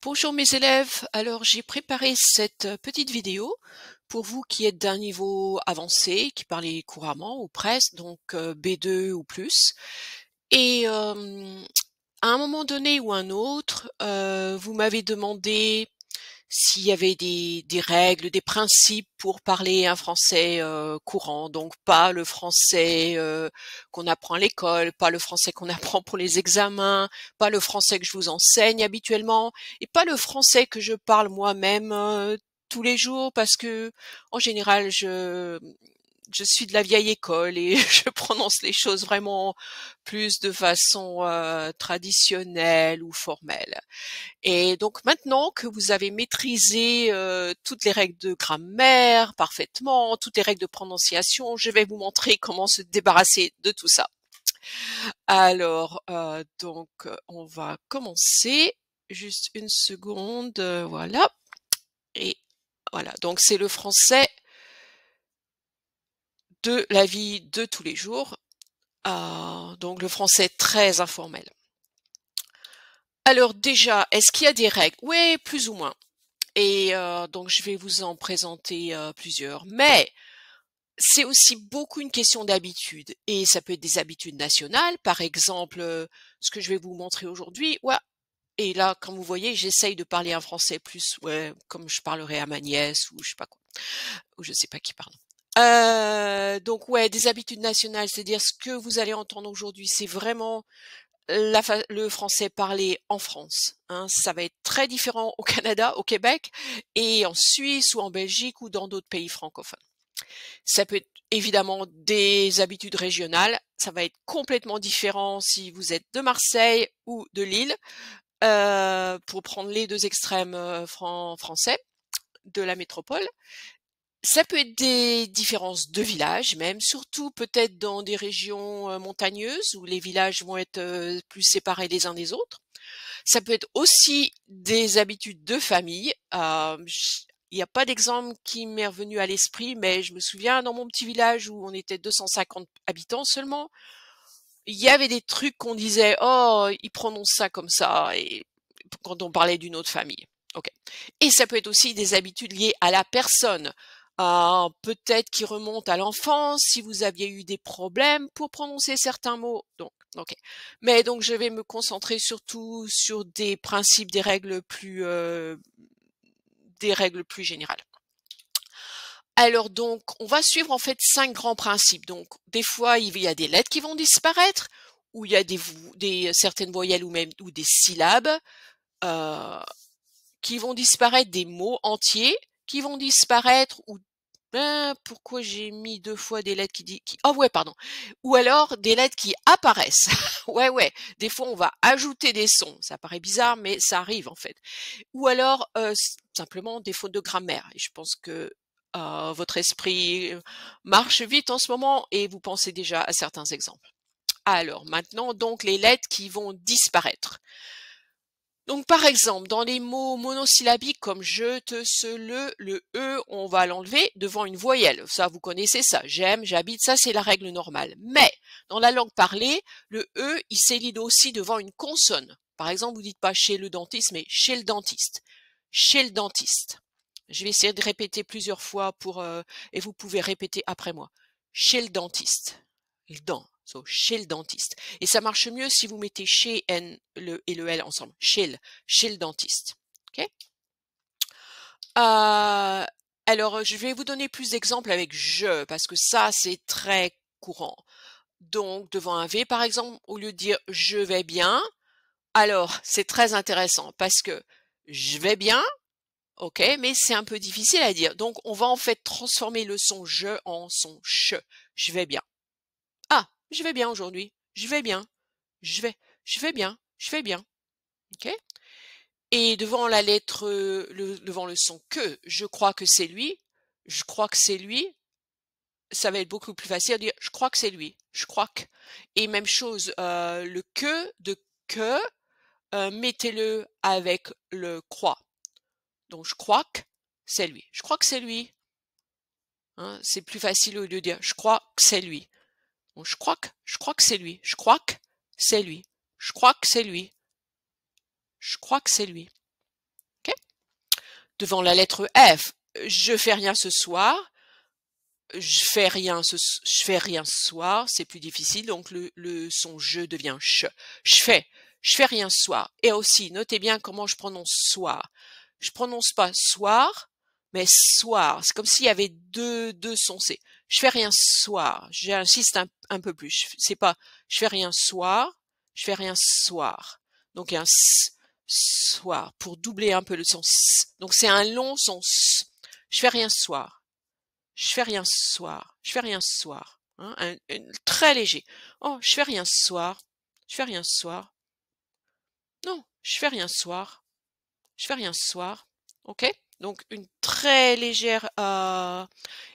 Bonjour mes élèves, alors j'ai préparé cette petite vidéo pour vous qui êtes d'un niveau avancé, qui parlez couramment ou presque, donc B2 ou plus. Et à un moment donné ou un autre, vous m'avez demandé s'il y avait des règles, des principes pour parler un français courant, donc pas le français qu'on apprend à l'école, pas le français qu'on apprend pour les examens, pas le français que je vous enseigne habituellement, et pas le français que je parle moi-même tous les jours, parce que en général je suis de la vieille école et je prononce les choses vraiment plus de façon traditionnelle ou formelle. Et donc maintenant que vous avez maîtrisé toutes les règles de grammaire parfaitement, toutes les règles de prononciation, je vais vous montrer comment se débarrasser de tout ça. Alors, on va commencer. Juste une seconde, voilà. Et voilà, donc c'est le français de la vie de tous les jours. Donc le français très informel. Alors déjà, est-ce qu'il y a des règles? Oui, plus ou moins. Et donc je vais vous en présenter plusieurs. Mais c'est aussi beaucoup une question d'habitude. Et ça peut être des habitudes nationales, par exemple, ce que je vais vous montrer aujourd'hui. Ouais. Et là, comme vous voyez, j'essaye de parler un français plus, ouais, comme je parlerais à ma nièce ou je sais pas quoi, ou je sais pas qui parle. Donc ouais, des habitudes nationales, c'est-à-dire ce que vous allez entendre aujourd'hui, c'est vraiment le français parlé en France, hein. Ça va être très différent au Canada, au Québec, et en Suisse ou en Belgique ou dans d'autres pays francophones. Ça peut être évidemment des habitudes régionales. Ça va être complètement différent si vous êtes de Marseille ou de Lille, pour prendre les deux extrêmes français de la métropole. Ça peut être des différences de villages même, surtout peut-être dans des régions montagneuses où les villages vont être plus séparés les uns des autres. Ça peut être aussi des habitudes de famille. Il n'y a pas d'exemple qui m'est revenu à l'esprit, mais je me souviens dans mon petit village où on était 250 habitants seulement, il y avait des trucs qu'on disait, oh, ils prononcent ça comme ça, et quand on parlait d'une autre famille. Ok. Et ça peut être aussi des habitudes liées à la personne. Peut-être qui remontent à l'enfance, si vous aviez eu des problèmes pour prononcer certains mots. Donc, ok. Mais donc, je vais me concentrer surtout sur des principes, des règles plus générales. Alors donc, on va suivre en fait 5 grands principes. Donc, des fois, il y a des lettres qui vont disparaître, ou il y a certaines voyelles ou des syllabes euh, qui vont disparaître, des mots entiers qui vont disparaître, ou pourquoi j'ai mis 2 fois des lettres oh ouais, pardon. Ou alors des lettres qui apparaissent. Ouais, des fois on va ajouter des sons. Ça paraît bizarre, mais ça arrive en fait. Ou alors simplement des fautes de grammaire. Et je pense que votre esprit marche vite en ce moment et vous pensez déjà à certains exemples. Alors maintenant, donc les lettres qui vont disparaître. Donc par exemple, dans les mots monosyllabiques comme je, te, ce, le E, on va l'enlever devant une voyelle. Ça, vous connaissez ça. J'aime, j'habite, ça c'est la règle normale. Mais dans la langue parlée, le E, il s'élide aussi devant une consonne. Par exemple, vous dites pas chez le dentiste, mais chez le dentiste. Chez le dentiste. Je vais essayer de répéter plusieurs fois et vous pouvez répéter après moi. Chez le dentiste. Le dent. So, chez le dentiste. Et ça marche mieux si vous mettez chez N et le L ensemble. Chez le dentiste. Okay. Alors, je vais vous donner plus d'exemples avec je, parce que ça, c'est très courant. Donc, devant un V, par exemple, au lieu de dire je vais bien, alors, c'est très intéressant parce que je vais bien, ok, mais c'est un peu difficile à dire. Donc, on va en fait transformer le son je en son ch. Je vais bien. Ah, je vais bien aujourd'hui. Je vais bien. Je vais bien. Je vais bien. Ok. Et devant la lettre, devant le son que, je crois que c'est lui. Je crois que c'est lui. Ça va être beaucoup plus facile à dire. Je crois que c'est lui. Je crois que. Et même chose, le que de que, mettez-le avec le crois. Donc je crois que c'est lui. Je crois que c'est lui. Hein, c'est plus facile au lieu de dire je crois que c'est lui. Donc je crois que c'est lui. Je crois que c'est lui. Je crois que c'est lui. Je crois que c'est lui. Devant la lettre F, je fais rien ce soir. Je fais rien ce soir, c'est plus difficile, donc le son je devient ch. Je fais rien ce soir. Et aussi, notez bien comment je prononce soir. Je prononce pas soir, mais soir. C'est comme s'il y avait deux sons. C'est je fais rien ce soir. J'insiste un peu plus. C'est pas je fais rien soir, je fais rien soir. Donc il y a un soir pour doubler un peu le son s. Donc c'est un long son s. Je fais rien ce soir. Je fais rien ce soir. Je fais rien ce soir. Hein, très léger. Oh, je fais rien ce soir. Je fais rien ce soir. Non, je fais rien ce soir. Je fais rien ce soir. Ok? Donc une très légère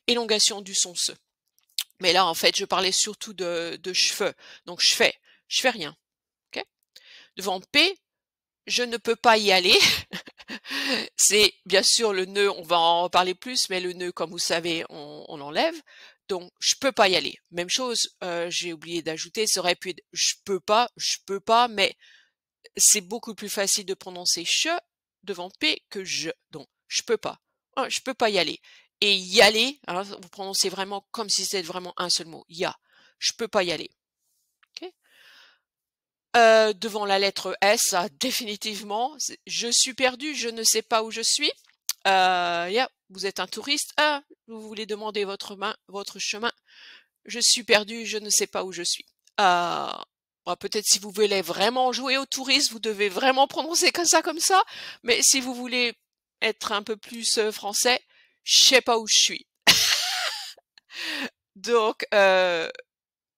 élongation du son se. Mais là, en fait, je parlais surtout de cheveux. Donc je fais rien. Ok? Devant P, je ne peux pas y aller. C'est bien sûr le nœud, on va en parler plus, mais le nœud, comme vous savez, on l'enlève. Donc, je peux pas y aller. Même chose, j'ai oublié d'ajouter, ça aurait pu être je peux pas, mais c'est beaucoup plus facile de prononcer che devant P que je. Donc, je peux pas. Je peux pas y aller. Et y aller, hein, vous prononcez vraiment comme si c'était vraiment un seul mot. Ya. Je peux pas y aller. Okay. Devant la lettre S, définitivement, je suis perdu, je ne sais pas où je suis. Vous êtes un touriste, vous voulez demander votre chemin. Je suis perdu, je ne sais pas où je suis. Peut-être si vous voulez vraiment jouer au touriste, vous devez vraiment prononcer comme ça. Mais si vous voulez être un peu plus français, je sais pas où je suis. Donc,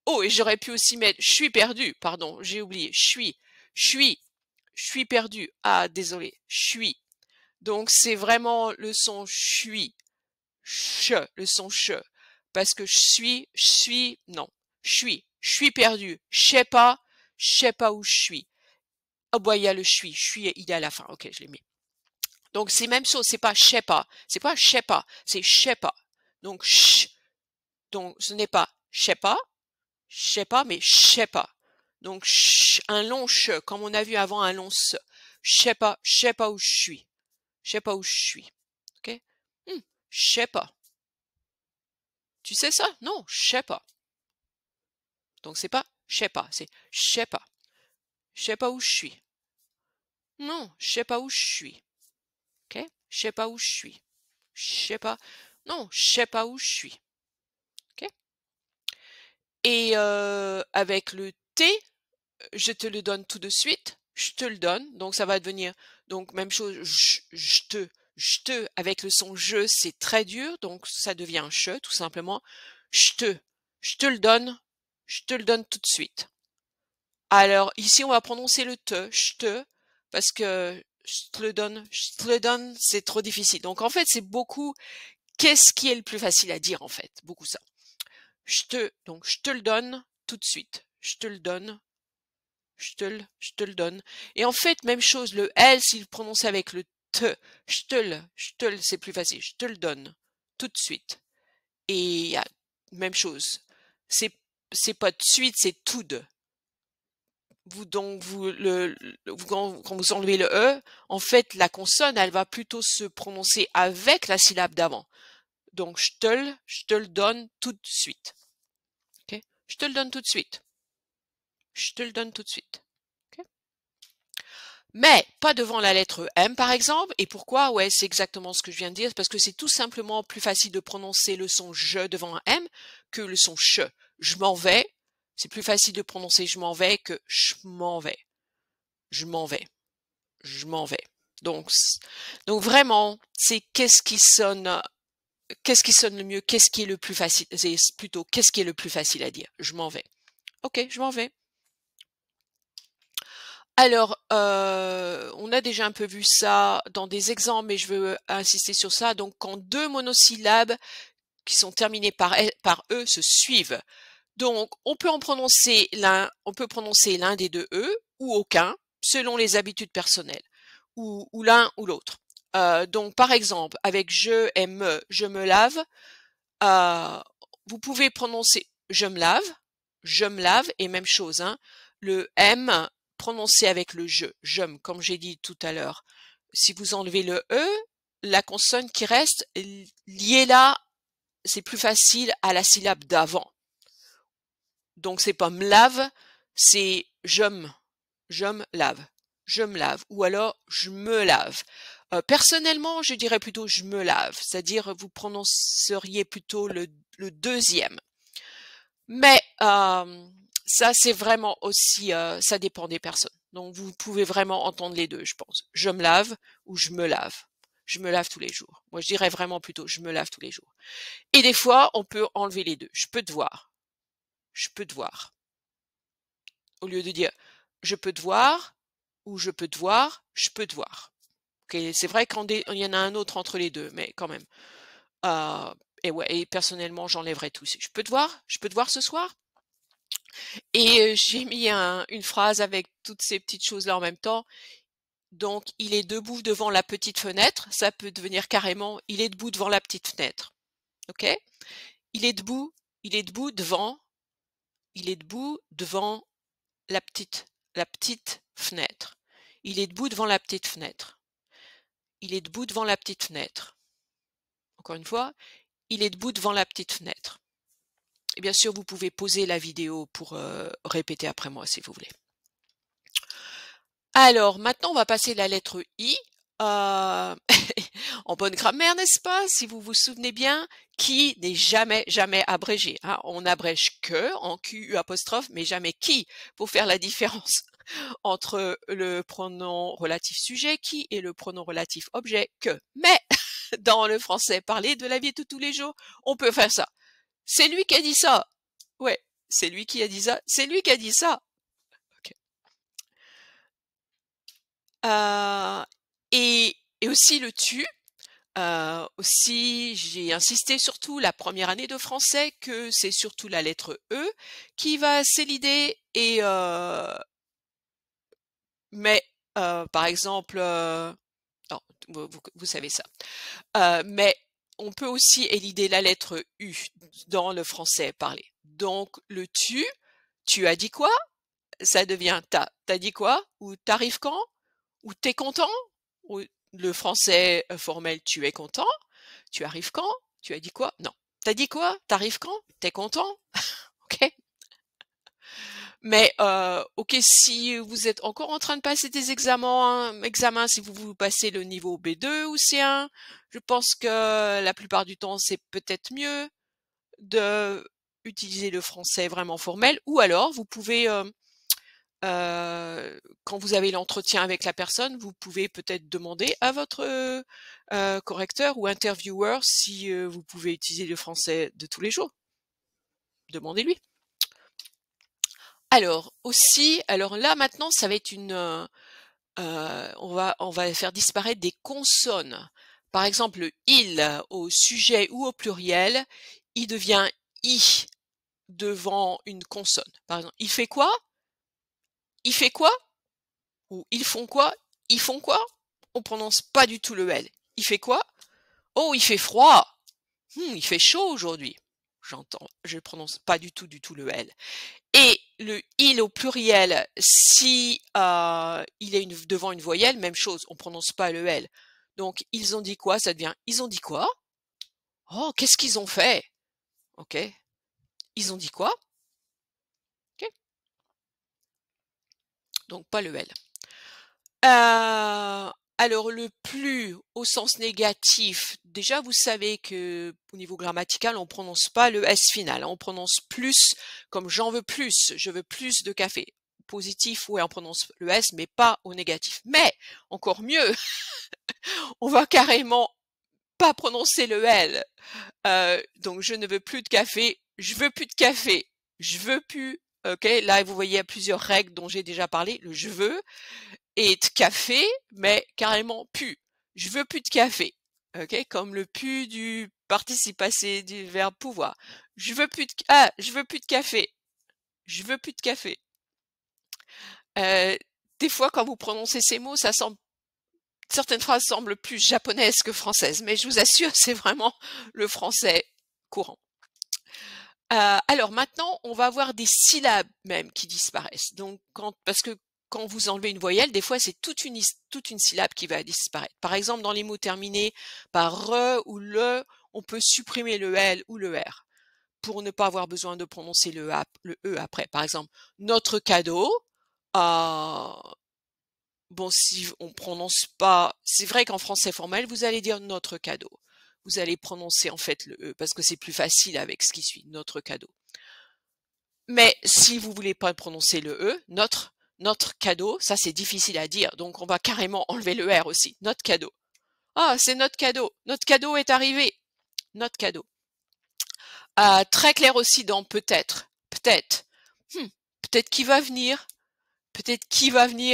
oh, et j'aurais pu aussi mettre je suis perdu, pardon, j'ai oublié, je suis perdu. Ah, désolé, je suis. Donc c'est vraiment le son suis, le son ch. Parce que non, je suis perdu, je sais pas où je suis. Oh, bah, il y a le je suis, il est à la fin, ok, je l'ai mis. Donc c'est même chose, c'est pas je sais pas, c'est je sais pas. Donc donc ce n'est pas je sais pas, mais je sais pas. Donc un long ch, comme on a vu avant un long se. Je sais pas où je suis. Je sais pas où je suis. Ok? Je sais pas. Tu sais ça? Non, je sais pas. Donc c'est pas je sais pas, c'est je sais pas. Je sais pas où je suis. Non, je sais pas où je suis. Ok? Je sais pas où je suis. Je sais pas. Non, je sais pas où je suis. Ok? Et avec le T, je te le donne tout de suite. Je te le donne. Donc ça va devenir donc même chose. Je te avec le son je, c'est très dur. Donc ça devient un che tout simplement. Je te le donne. Je te le donne tout de suite. Alors ici on va prononcer le te, je te, parce que je te le donne, c'est trop difficile. Donc en fait c'est beaucoup. Qu'est-ce qui est le plus facile à dire en fait? Beaucoup ça. Donc je te le donne tout de suite. Je te le donne. Je te le donne. Et en fait, même chose, le L, s'il prononce avec le te, c'est plus facile. Je te le donne tout de suite. Et même chose. C'est pas de suite, c'est tout de. Quand vous enlevez le E, en fait, la consonne, elle va plutôt se prononcer avec la syllabe d'avant. Donc, je te le donne tout de suite. Okay? Je te le donne tout de suite. Je te le donne tout de suite. Okay? Mais pas devant la lettre M, par exemple. Et pourquoi? Ouais, c'est exactement ce que je viens de dire. Parce que c'est tout simplement plus facile de prononcer le son je devant un M que le son che. Je m'en vais. C'est plus facile de prononcer je m'en vais que je m'en vais. Je m'en vais. Je m'en vais. Donc vraiment, c'est qu'est-ce qui sonne le mieux, qu'est-ce qui est le plus facile, c'est plutôt qu'est-ce qui est le plus facile à dire. Je m'en vais. Ok, je m'en vais. Alors, on a déjà un peu vu ça dans des exemples, mais je veux insister sur ça. Donc, quand deux monosyllabes qui sont terminées par E se suivent. Donc, on peut prononcer l'un des deux E ou aucun, selon les habitudes personnelles, ou l'un ou l'autre. Donc, par exemple, avec je et me, je me lave, vous pouvez prononcer je me lave, et même chose, hein, le M prononcé avec le je, comme j'ai dit tout à l'heure. Si vous enlevez le E, la consonne qui reste, liée-la, c'est plus facile à la syllabe d'avant. Donc c'est pas me lave, c'est je me lave, je me lave, ou alors je me lave. Personnellement, je dirais plutôt je me lave, c'est-à-dire vous prononceriez plutôt le deuxième. Mais ça, c'est vraiment aussi, ça dépend des personnes. Donc vous pouvez vraiment entendre les deux, je pense. Je me lave ou je me lave. Je me lave tous les jours. Moi, je dirais vraiment plutôt je me lave tous les jours. Et des fois, on peut enlever les deux. Je peux te voir. Je peux te voir. Au lieu de dire je peux te voir ou je peux te voir, je peux te voir. Okay, c'est vrai qu'il y en a un autre entre les deux, mais quand même. Et ouais, et personnellement, j'enlèverais tout. Je peux te voir? Je peux te voir ce soir? Et j'ai mis une phrase avec toutes ces petites choses-là en même temps. Donc, il est debout devant la petite fenêtre. Ça peut devenir carrément, il est debout devant la petite fenêtre. Ok? Il est debout devant, la petite fenêtre. Il est debout devant la petite fenêtre. Il est debout devant la petite fenêtre. Encore une fois, il est debout devant la petite fenêtre. Et bien sûr, vous pouvez pauser la vidéo pour répéter après moi si vous voulez. Alors, maintenant, on va passer la lettre I. En bonne grammaire, n'est-ce pas? Si vous vous souvenez bien, qui n'est jamais abrégé. Hein? On n'abrège que en Q apostrophe, mais jamais qui, pour faire la différence entre le pronom relatif sujet qui et le pronom relatif objet que. Mais dans le français parlé de la vie de tous les jours, on peut faire ça. C'est lui qui a dit ça. Ouais, c'est lui qui a dit ça. C'est lui qui a dit ça. Okay. Et aussi le tu. Aussi, j'ai insisté surtout la première année de français que c'est surtout la lettre E qui va s'élider et mais par exemple, non, vous savez ça. Mais on peut aussi élider la lettre U dans le français parlé. Donc le tu as dit quoi? Ça devient t'as dit quoi? Ou t'arrives quand? Ou t'es content? Ou le français formel tu es content? Tu arrives quand? Tu as dit quoi? Non. T'as dit quoi? T'arrives quand? T'es content? Ok? Mais ok, si vous êtes encore en train de passer des examens, si vous passez le niveau B2 ou C1, je pense que la plupart du temps c'est peut-être mieux de utiliser le français vraiment formel, ou alors vous pouvez quand vous avez l'entretien avec la personne, vous pouvez peut-être demander à votre correcteur ou intervieweur si vous pouvez utiliser le français de tous les jours. Demandez-lui. Alors aussi, alors là maintenant, ça va être on va faire disparaître des consonnes. Par exemple, le il au sujet ou au pluriel, il devient i devant une consonne. Par exemple, il fait quoi? Il fait quoi? Ou ils font quoi? Ils font quoi? On prononce pas du tout le L. Il fait quoi? Oh, il fait froid. Il fait chaud aujourd'hui. J'entends, je prononce pas du tout le L. Et le il au pluriel, si il est devant une voyelle, même chose, on prononce pas le L. Donc ils ont dit quoi? Ça devient ils ont dit quoi? Oh, qu'est-ce qu'ils ont fait? Ok. Ils ont dit quoi? Ok. Donc pas le L. Alors le plus au sens négatif, déjà vous savez que au niveau grammatical, on prononce pas le S final, on prononce plus comme j'en veux plus, je veux plus de café. Positif, ouais, on prononce le S, mais pas au négatif. Mais encore mieux, on va carrément pas prononcer le L. Donc je ne veux plus de café, je veux plus de café, je veux plus. Ok, là vous voyez il y a plusieurs règles dont j'ai déjà parlé. Le je veux et de café, mais carrément pu. Je veux plus de café. Ok, comme le pu du participe passé du verbe pouvoir. Je veux plus de café. Je veux plus de café. Des fois, quand vous prononcez ces mots, certaines phrases semblent plus japonaises que françaises, mais je vous assure, c'est vraiment le français courant. Alors maintenant, on va avoir des syllabes même qui disparaissent. Donc, parce que quand vous enlevez une voyelle, des fois, c'est toute une syllabe qui va disparaître. Par exemple, dans les mots terminés par re ou le, on peut supprimer le L ou le R pour ne pas avoir besoin de prononcer le E après. Par exemple, notre cadeau, bon, si on prononce pas, c'est vrai qu'en français formel, vous allez dire notre cadeau. Vous allez prononcer en fait le E parce que c'est plus facile avec ce qui suit, notre cadeau. Mais si vous voulez pas prononcer le E, notre cadeau, ça c'est difficile à dire, donc on va carrément enlever le R aussi, notre cadeau. Ah, c'est notre cadeau est arrivé, notre cadeau. Très clair aussi dans peut-être, peut-être qu'il va venir,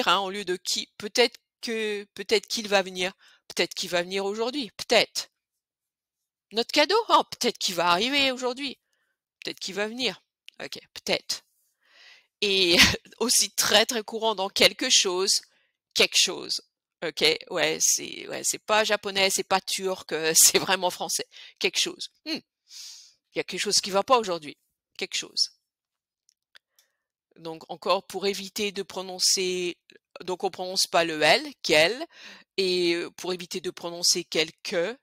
hein, au lieu de qui, peut-être qu'il va venir, peut-être qu'il va venir aujourd'hui, peut-être. Notre cadeau, oh, peut-être qu'il va arriver aujourd'hui, peut-être qu'il va venir, ok, peut-être. Et aussi très très courant dans quelque chose, ok, c'est pas japonais, c'est pas turc, c'est vraiment français, quelque chose. Il y a quelque chose qui va pas aujourd'hui, quelque chose. Donc encore pour éviter de prononcer, donc on prononce pas le L, quel, et pour éviter de prononcer quelque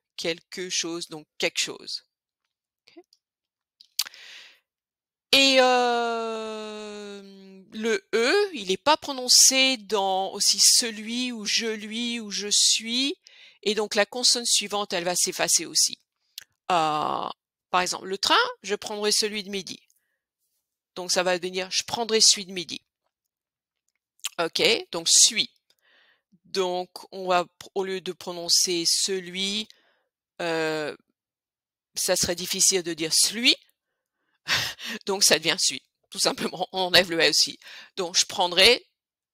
chose, donc quelque chose. Okay. Et le E, il n'est pas prononcé dans aussi celui ou je suis, et donc la consonne suivante, elle va s'effacer aussi. Par exemple, le train, je prendrai celui de midi. Donc ça va devenir je prendrai celui de midi. Ok, donc suis. Donc on va, au lieu de prononcer celui, ça serait difficile de dire celui, donc ça devient suis. Tout simplement, on enlève le « S » aussi. Donc je prendrai,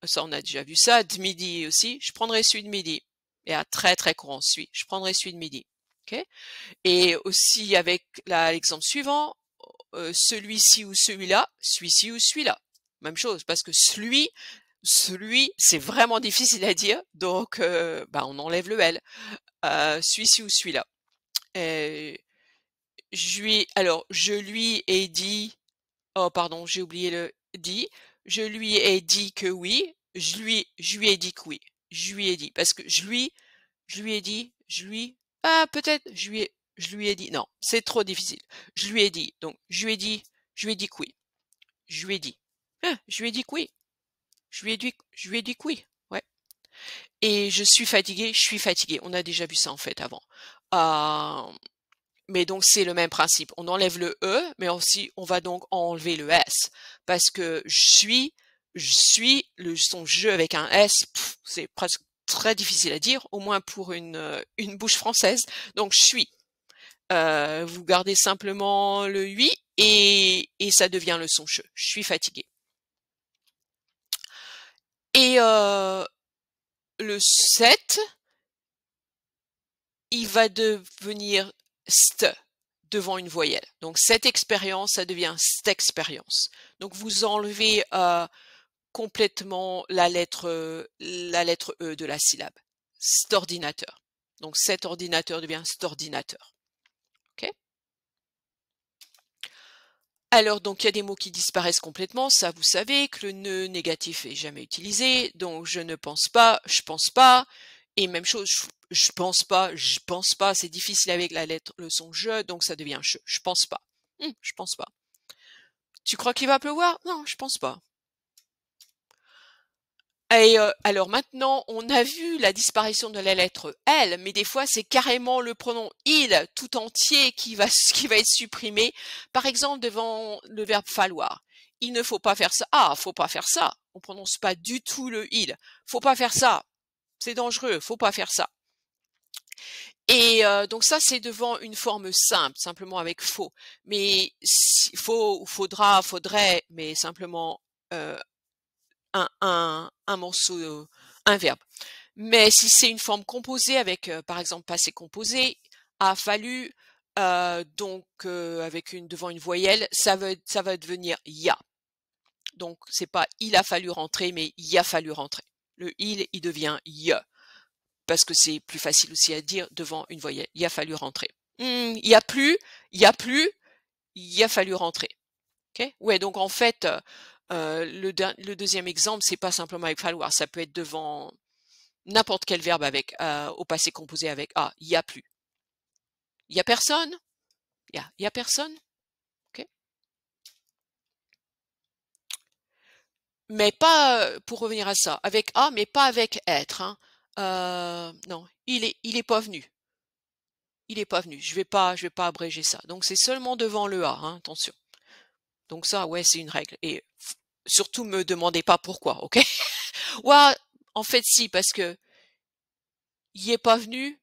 ça on a déjà vu ça, de midi aussi, je prendrai celui de midi. Et à très très courant, suis, je prendrai celui de midi. Okay. Et aussi avec l'exemple suivant, celui-ci ou celui-là, celui-ci ou celui-là. Même chose, parce que celui, c'est vraiment difficile à dire, donc on enlève le L. Celui-ci ou celui-là. Je lui ai dit, oh pardon, j'ai oublié le dit, je lui ai dit que oui, je lui ai dit que oui, je lui ai dit, parce que je lui ai dit, peut-être, je lui ai dit, non, c'est trop difficile, je lui ai dit, donc je lui ai dit que oui, je lui ai dit, je lui ai dit que oui, je lui ai dit que oui, ouais. Et je suis fatiguée, on a déjà vu ça en fait avant. Mais donc c'est le même principe. On enlève le E, mais aussi on va donc enlever le S. Parce que je suis, le son je avec un S, c'est presque très difficile à dire, au moins pour une bouche française. Donc je suis. Vous gardez simplement le 8 et ça devient le son che. Je suis fatigué. Et le 7, il va devenir st devant une voyelle. Donc cette expérience, ça devient cette expérience. Donc vous enlevez complètement la lettre E de la syllabe. Cet ordinateur. Donc cet ordinateur devient cet ordinateur. Ok ? Alors donc il y a des mots qui disparaissent complètement, ça vous savez que le ne négatif est jamais utilisé, donc je ne pense pas, je pense pas, et même chose, je pense pas, c'est difficile avec la lettre, le son je, donc ça devient je pense pas. Je pense pas. Tu crois qu'il va pleuvoir? Non, je pense pas. Et alors maintenant, on a vu la disparition de la lettre L, mais des fois c'est carrément le pronom il tout entier qui va être supprimé. Par exemple, devant le verbe falloir. Il ne faut pas faire ça. Ah, faut pas faire ça. On prononce pas du tout le il. Faut pas faire ça. C'est dangereux. Faut pas faire ça. Et donc ça, c'est devant une forme simple, simplement avec faut. Mais faut, faudra, faudrait, mais simplement un morceau, un verbe. Mais si c'est une forme composée avec, par exemple, passé composé, a fallu, donc avec devant une voyelle, ça va devenir ya. Donc c'est pas il a fallu rentrer, mais il a fallu rentrer. Le il devient ye parce que c'est plus facile aussi à dire devant une voyelle. Il a fallu rentrer. Il y a plus, il a fallu rentrer. Ok? Ouais, donc en fait, Le deuxième exemple, c'est pas simplement avec falloir, ça peut être devant n'importe quel verbe avec au passé composé avec a. Il y a plus. Il y a personne. Il y a personne. Ok. Mais pas pour revenir à ça avec a, mais pas avec être. Hein. Non, il est pas venu. Il est pas venu. Je vais pas abréger ça. Donc c'est seulement devant le a. Hein, attention. Donc ça, ouais, c'est une règle. Et surtout, me demandez pas pourquoi. Ok. Ouais, en fait, si, parce que il est pas venu.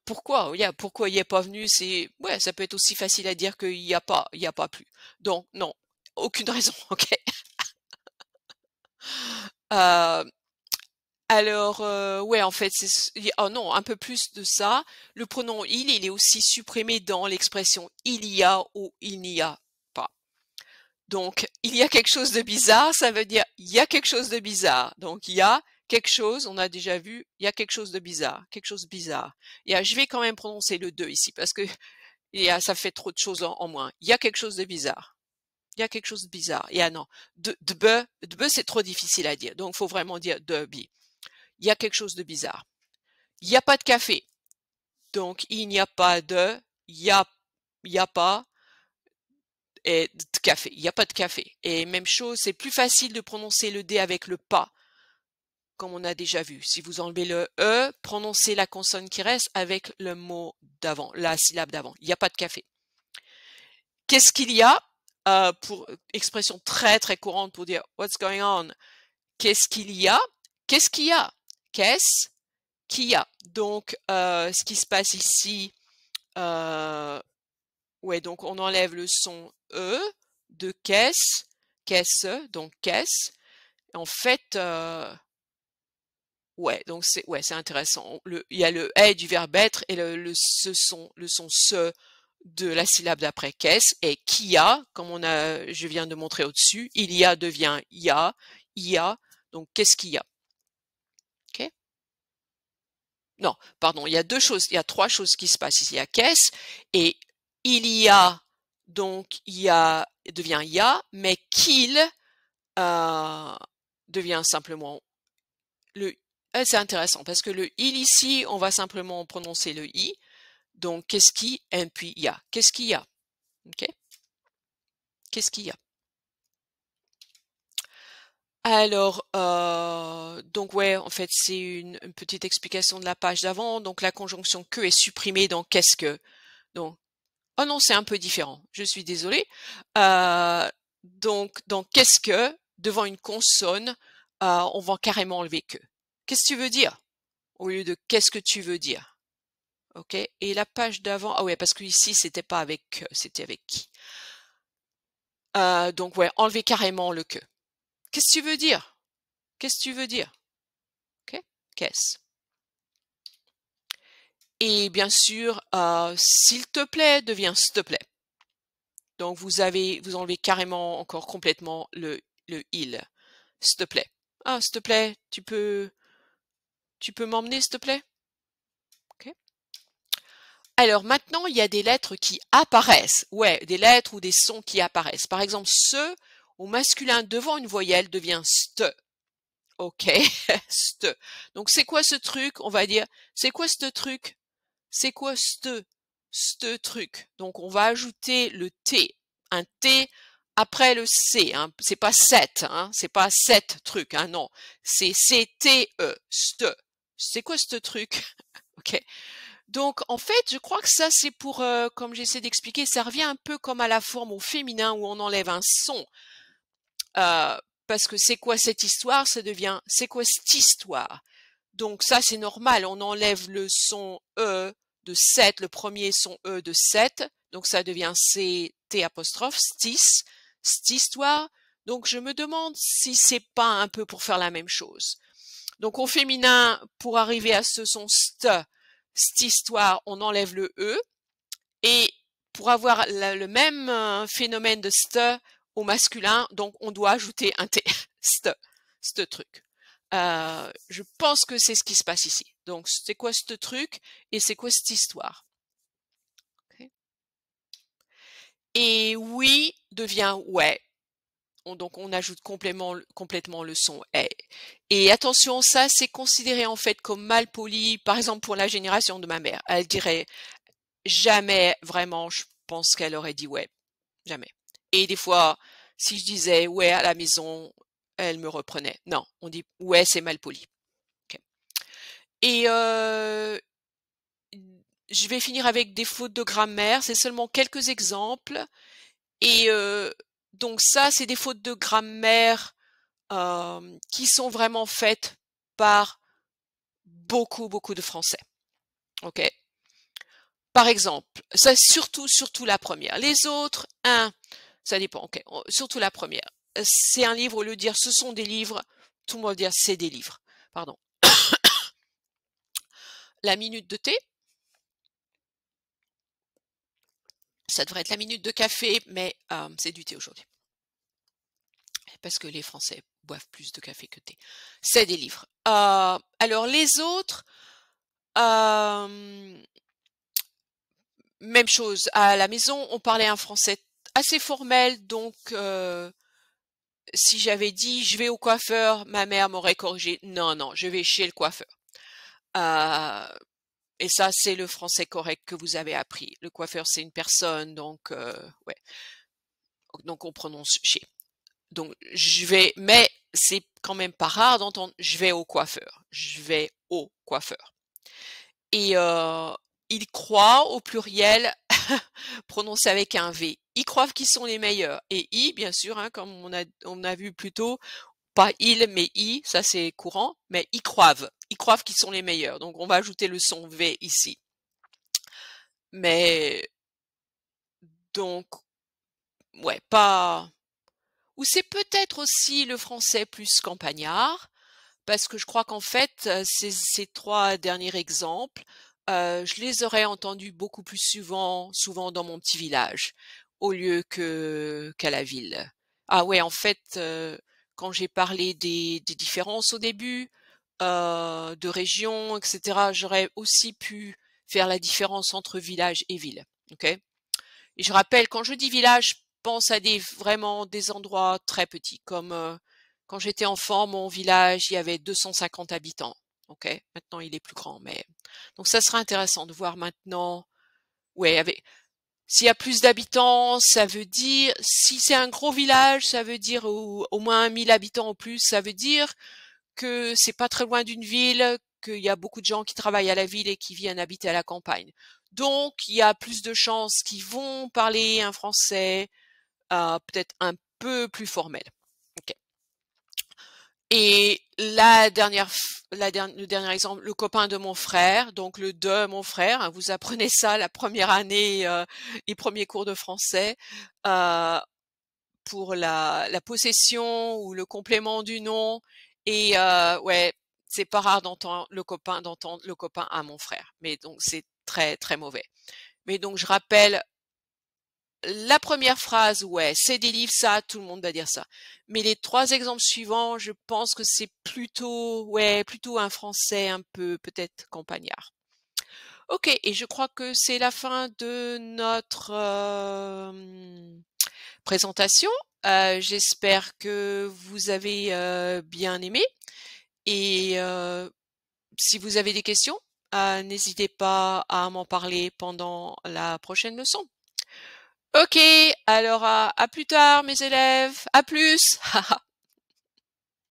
Pourquoi? Pourquoi il est pas venu? C'est ouais, ça peut être aussi facile à dire qu'il y a pas plus. Donc non, aucune raison. Ok. Euh, alors ouais, en fait, oh non, un peu plus de ça. Le pronom il est aussi supprimé dans l'expression il y a ou il n'y a pas. Donc il y a quelque chose de bizarre, ça veut dire il y a quelque chose de bizarre. Donc il y a quelque chose, on a déjà vu, il y a quelque chose de bizarre, quelque chose de bizarre. Et je vais quand même prononcer le 2 ici parce que ça fait trop de choses en moins. Il y a quelque chose de bizarre. Il y a quelque chose de bizarre. Et non, de be c'est trop difficile à dire. Donc il faut vraiment dire de bi. Il y a quelque chose de bizarre. Il n'y a pas de café. Donc il n'y a pas de, il y a pas et de café. Il n'y a pas de café. Et même chose, c'est plus facile de prononcer le D avec le pas, comme on a déjà vu. Si vous enlevez le E, prononcez la consonne qui reste avec le mot d'avant, la syllabe d'avant. Il n'y a pas de café. Qu'est-ce qu'il y a? Pour expression très très courante pour dire what's going on. Qu'est-ce qu'il y a? Qu'est-ce qu'il y a? Qu'est-ce qu'il y a? Donc ce qui se passe ici, ouais, donc on enlève le son E de qu'est-ce, donc qu'est-ce. En fait, ouais, donc c'est intéressant. Il y a le est du verbe être et le son se de la syllabe d'après qu'est-ce et qui a, comme je viens de montrer au-dessus, il y a devient il y a, donc qu'est-ce qu'il y a? Ok? Non, pardon, il y a il y a trois choses qui se passent ici. Il y a qu'est-ce et il y a, donc il y a devient il y a, mais qu'il devient simplement le. C'est intéressant parce que le il ici, on va simplement prononcer le i. Donc qu'est-ce qui et puis il y a. Qu'est-ce qu'il y a? Ok? Qu'est-ce qu'il y a? Alors, donc ouais, en fait, c'est une petite explication de la page d'avant. Donc la conjonction que est supprimée dans qu'est-ce que. Donc, oh non, c'est un peu différent. Je suis désolée. Donc, dans qu'est-ce que, devant une consonne, on va carrément enlever que. Qu'est-ce que tu veux dire? Au lieu de qu'est-ce que tu veux dire? Ok? Et la page d'avant, ah ouais, parce que ici, c'était pas avec que, c'était avec qui. Donc ouais, enlever carrément le que. Qu'est-ce que tu veux dire? Qu'est-ce que tu veux dire? Ok? Qu'est-ce? Et bien sûr, s'il te plaît devient s'il te plaît. Donc vous enlevez carrément encore complètement le il. S'il te plaît. Ah, s'il te plaît, tu peux m'emmener, s'il te plaît? Ok. Alors maintenant, il y a des lettres qui apparaissent. Ouais, des lettres ou des sons qui apparaissent. Par exemple, ce au masculin devant une voyelle devient st. Ok, st. Donc c'est quoi ce truc? On va dire, c'est quoi ce truc? C'est quoi ce truc? Donc on va ajouter le T, un T après le C. Hein. C'est pas set, hein. C'est pas set truc, hein. Non, c'est C-T-E, st. C'est quoi ce truc? Ok. Donc en fait, je crois que ça c'est pour, comme j'essaie d'expliquer, ça revient un peu comme à la forme au féminin où on enlève un son. Parce que c'est quoi cette histoire? Ça devient c'est quoi cette histoire? Donc ça c'est normal, on enlève le son E de 7, le premier son E de 7, donc ça devient C-T apostrophe, stis, cette histoire. Donc je me demande si c'est pas un peu pour faire la même chose. Donc au féminin, pour arriver à ce son cette histoire, on enlève le E, et pour avoir le même phénomène de st au masculin, donc on doit ajouter un t, st truc. Je pense que c'est ce qui se passe ici. Donc c'est quoi ce truc et c'est quoi cette histoire? Okay. Et oui devient ouais. donc on ajoute complètement le son est. Et attention, ça c'est considéré en fait comme mal poli. Par exemple, pour la génération de ma mère, elle dirait jamais vraiment, je pense qu'elle aurait dit ouais, jamais. Et des fois, si je disais ouais à la maison, elle me reprenait. Non, on dit ouais, c'est mal poli. Ok. Et je vais finir avec des fautes de grammaire. C'est seulement quelques exemples. Et donc ça, c'est des fautes de grammaire qui sont vraiment faites par beaucoup de Français. Ok. Par exemple, ça surtout la première. Les autres, ça dépend. Ok. Surtout la première. C'est un livre, au lieu de dire ce sont des livres, tout le monde va dire c'est des livres. Pardon. La minute de thé. Ça devrait être la minute de café, mais c'est du thé aujourd'hui. Parce que les Français boivent plus de café que de thé. C'est des livres. Alors les autres, même chose. À la maison, on parlait un français assez formel, donc si j'avais dit je vais au coiffeur, ma mère m'aurait corrigé. Non, je vais chez le coiffeur. Et ça, c'est le français correct que vous avez appris. Le coiffeur, c'est une personne, donc ouais. Donc on prononce chez. Donc je vais, mais c'est quand même pas rare d'entendre je vais au coiffeur. Je vais au coiffeur. Et ils croient au pluriel prononcé avec un V. Ils croient qu'ils sont les meilleurs. Et I, bien sûr, hein, comme on a vu plus tôt, pas il, mais I, ça c'est courant, mais ils croient. Ils croient qu'ils sont les meilleurs. Donc on va ajouter le son V ici. Mais donc, ouais, pas. Ou c'est peut-être aussi le français plus campagnard, parce que je crois qu'en fait, ces trois derniers exemples, je les aurais entendus beaucoup plus souvent dans mon petit village, au lieu qu'à la ville. Ah ouais, en fait, quand j'ai parlé des différences au début, de régions, etc., j'aurais aussi pu faire la différence entre village et ville. Ok? Et je rappelle, quand je dis village, je pense à vraiment des endroits très petits, comme quand j'étais enfant, mon village, il y avait 250 habitants. Ok, maintenant il est plus grand, mais donc ça sera intéressant de voir maintenant. Ouais, s'il y a plus d'habitants, ça veut dire, si c'est un gros village, ça veut dire au moins 1000 habitants en plus, ça veut dire que c'est pas très loin d'une ville, qu'il y a beaucoup de gens qui travaillent à la ville et qui viennent habiter à la campagne. Donc, il y a plus de chances qu'ils vont parler un français peut-être un peu plus formel. Ok. Et le dernier exemple, le copain de mon frère, donc le de mon frère, hein, vous apprenez ça la première année, les premiers cours de français, euh, pour la possession ou le complément du nom. Et ouais, c'est pas rare d'entendre le copain à mon frère. Mais donc c'est très mauvais. Mais donc je rappelle la première phrase, ouais, c'est des livres, ça, tout le monde va dire ça. Mais les trois exemples suivants, je pense que c'est plutôt un français un peu peut-être campagnard. Ok, et je crois que c'est la fin de notre présentation. J'espère que vous avez bien aimé. Et si vous avez des questions, n'hésitez pas à m'en parler pendant la prochaine leçon. Ok, alors à plus tard mes élèves, à plus.